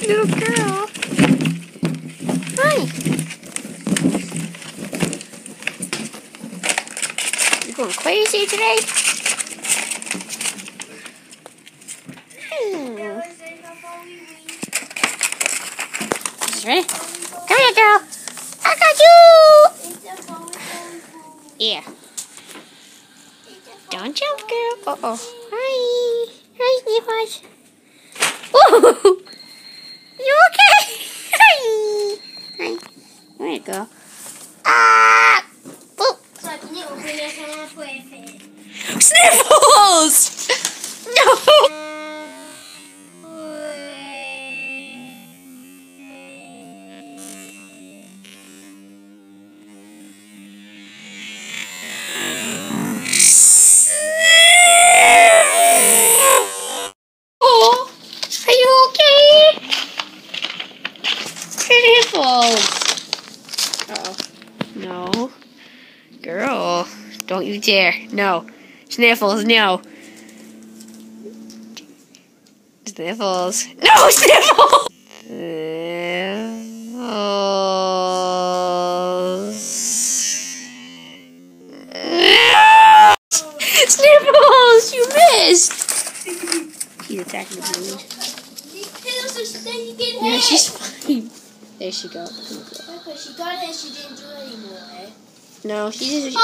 little girl. Hi. You going crazy today? Ready? Come here, girl. I got you. Yeah. Don't jump, girl. Uh-oh. Hi. Hi, Sniffles. Whoa. You okay? Hi. Hi. There you go. Ah! Oh. Sniffles! No! Oh, are you okay? Sniffles. Uh-oh. No. Girl, don't you dare. No. Sniffles, no. Sniffles. No, Sniffles! Sniffles, you missed! She's attacking the balloon. Yeah, she's fine. There she goes. She got it and she didn't do it anymore, eh? No, she just...